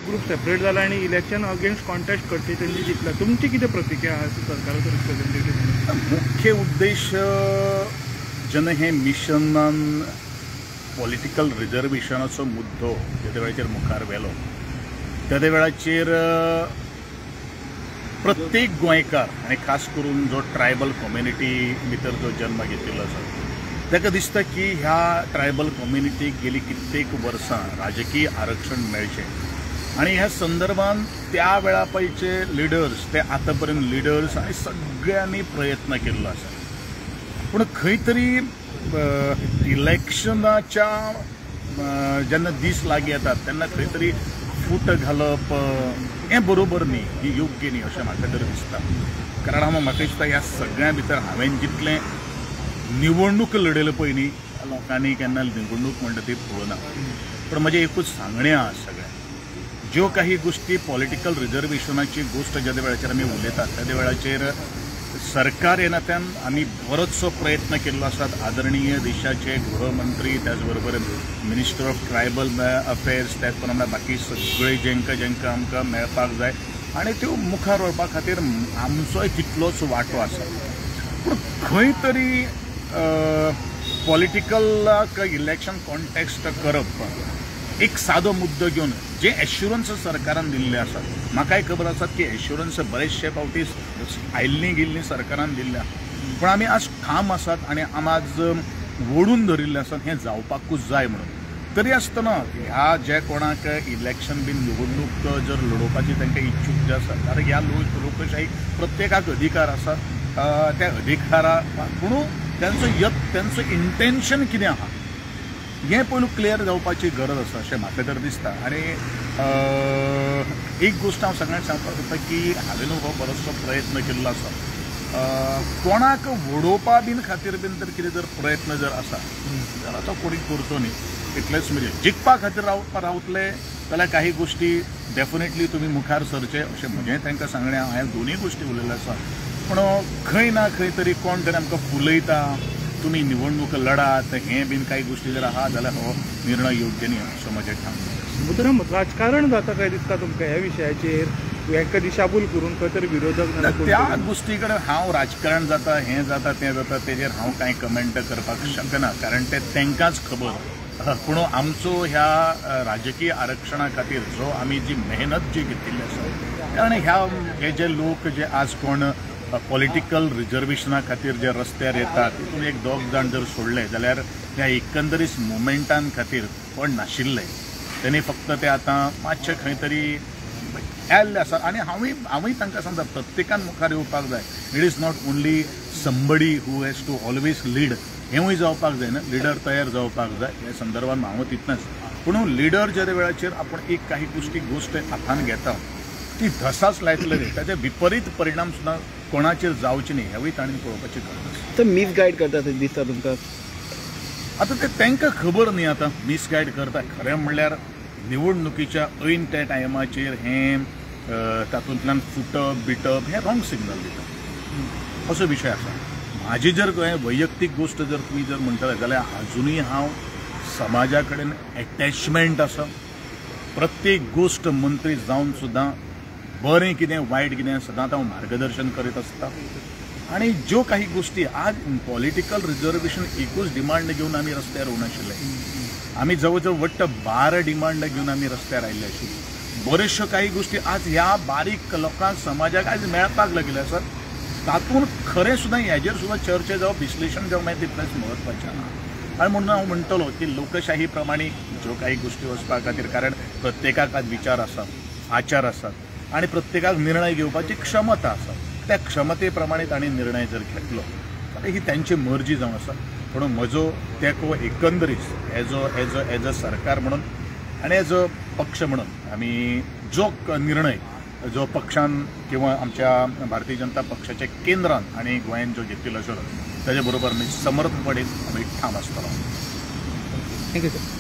Group separate जाला आणि election against contest करते त्यांनी जितला तुमची किती प्रतिक्रिया आहा सरकाराचो रिप्रेझेंटेटिव्ह? मुख्य उद्देश जेन्ना हे मिशनान पॉलिटिकल रिजर्वेशनाचो मुद्दो त्या वेळाचेर मुखार व्हेलो त्या वेळाचेर प्रत्येक गोंयकार आणि खास करून जो ट्रायबल कम्युनिटी भितर जो जन्म घेतिल्लो आसा ताका दिसता की ह्या ट्रायबल कम्युनिटीक गेली कित्येक वर्सां राजकीय आरक्षण मेळचें आणि ह्या संदर्भात त्या वेळा पयचे लिडर्स ते आतां पर्यंत लिडर्स आणि सगळ्यांनी प्रयत्न केल्लो आसा पूण खंय तरी इलेक्शनाच्या जेन्ना दीस लागीं येतात तेन्ना खंय तरी फूट घालप हें बरोबर न्ही ही योग्य न्ही अशें म्हाका तरी दिसता. कारण म्हाका दिसता ह्या सगळ्या भितर हांवें जितलें निवडणूक लढयले पयलीं लोकांनी केन्ना निवडणूक म्हणटा ती पळोवना पण म्हजें एकूच सांगणें आहा सगळ्या ज्यो काही गोष्टी पॉलिटिकल रिजर्वेशनाची गोष्ट ज्या वेळाचेर आमी उलयतात त्या वेळाचेर सरकार येनात्यान आमी बरोचसो प्रयत्न केल्लो आसा. आदरणीय देशाचे गृहमंत्री त्याच बरोबर मिनिस्टर ऑफ ट्रायबल अफेर्स त्याच प्रमाणे बाकी सगळे जेंका आमकां मेळपाक जाय आनी त्यो मुखार व्हरपा खातीर आमचोय तितलोच वांटो आसा. पूण खंय तरी पॉलिटिकल इलेक्शन कॉन्टेक्स्ट करप एक सादो मुद्दो घेवन जे एश्युरन्स सरकारान दिल्ले आसात म्हाकाय खबर आसात की एश्युरन्स बरेचशे फावटी आयिल्लीं गेल्लीं सरकारान दिल्ल्या पण आमी आज ठाम आसात आनी आमी आज वडून धरिल्ले आसात हें जावपाकूच जाय म्हणून. तरी आसतना ह्या जे कोणाक इलेक्शन बीन निवडणूक जर लडोवपाची तांकां इच्छूक जे आसा कारण ह्या लोकशाहीक प्रत्येकाक अधिकार आसा त्या अधिकारा पूण त्यांचो इंटेन्शन कितें आहा हें पयलू क्लियर जावपाची गरज आसा अशें म्हाका तर दिसता. आनी एक गोश्ट हांव सगळ्यांक सांगपाक सोदता की हांवें हो बरोचसो प्रयत्न केल्लो आसा. कोणाक वडोवपा बीन खातीर बीन तर कितें जर प्रयत्न जर आसा जाल्यार तो कोणी करचो न्ही. इतलेंच म्हणजे जिखपा खातीर रावतले जाल्यार काही गोश्टी डेफिनेटली तुमी मुखार सरचे अशें म्हजें तांकां सांगणें हांवें दोनूय गोश्टी उलयल्यो आसा. पूण खंय ना खंय तरी कोण तरी आमकां फुलयता तुमी निवडणूक लडात हें बीन काही गोश्टी जर आहा जाल्यार हो निर्णय योग्य न्ही असो म्हजें ठाम. बुद्धराम राजकारण जाता काय दिसता तुमकां ह्या विशयाचेर हेका दिशाभूल करून खंय तरी विरोधक त्या गोश्टी कडेन हांव राजकारण जाता हें जाता तें जाता तेजेर हांव कांय कमेंट करपाक शकना कारण तें तांकांच खबर. पूण आमचो ह्या राजकीय आरक्षणा खातीर जो आमी जी मेहनत जी घेतिल्ली आसा आनी हे जे लोक जे आज कोण पॉलिटिकल रिजर्वेशना खातीर जे रस्त्यार येतात तितून एक दोग जाण जर सोडले जाल्यार ह्या एकंदरीत मुवमेंटान खातीर कोण नाशिल्ले त्यांनी फक्त ते आतां मातशें खंय तरी आयल्ले आसात आनी हांवूय तांकां सांगता प्रत्येकान मुखार येवपाक जाय. It is not only somebody who has to always lead हेंवूय जावपाक जाय ना लिडर तयार जावपाक जाय ह्या संदर्भात हांव तितलेंच. पूण लिडर ज्या वेळाचेर आपण एक काही गोष्ट हातान घेता ती धसाच लायतले ताचे विपरीत परिणाम सुद्दां कोणाचेर जावचे न्ही हेवूय ताणें पळोवपाची गरज. तर मिसगायड करता दिसता तुमकां? आतां ते तांकां खबर न्ही आतां मिसगायड करता खरें म्हणल्यार निवडणुकीच्या ऐन त्या टायमाचेर हें तातूंतल्यान फुटप बिटप हें रॉंग सिग्नल दिता असो विशय आसा. म्हाजी जर वैयक्तीक गोश्ट जर तुमी जर म्हणटले जाल्यार अजुनूय हांव समाजा कडेन एटॅचमेंट आसा. प्रत्येक गोश्ट मंत्री जावन सुद्दां बरें कितें वायट कितें सदांच हांव मार्गदर्शन करीत आसता. आनी ज्यो काही गोश्टी आज पॉलिटिकल रिजर्वेशन एकूच डिमांड घेवन आमी रस्त्यार उनाशिल्ले आमी जवळ जवळ वट्ट 12 डिमांड घेवन आमी रस्त्यार आयिल्ले आशिल्ले. बऱ्योचश्यो काही गोश्टी आज ह्या बारीक लोकांक समाजाक आज मेळपाक लागले आसात. तातूंत खरें सुद्दां हेजेर सुद्दां चर्चा जावप विश्लेशण जावप हें तितलेंच म्हत्वाचें आहा. आनी म्हणून हांव म्हणटलो की लोकशाही प्रमाणे ज्यो काही गोश्टी वचपा खातीर कारण प्रत्येकाक आज विचार आसात आचार आसात आनी प्रत्येकाक निर्णय घेवपाची क्षमता आसा त्या क्षमते प्रमाणे तांणी निर्णय जर घेतलो जाल्यार ही तांची मर्जी जावन आसा. पूण म्हजो तेको एकंदरीत एज अ सरकार म्हणून आनी एज अ पक्ष म्हणून आमी जो निर्णय जो पक्षान किंवा आमच्या भारतीय जनता पक्षाच्या केंद्रान आनी गोंयान जो घेतिल्लो आसलो ताजे बरोबर आमी समर्थपणे आमी ठाम आसतलो. Thank you sir.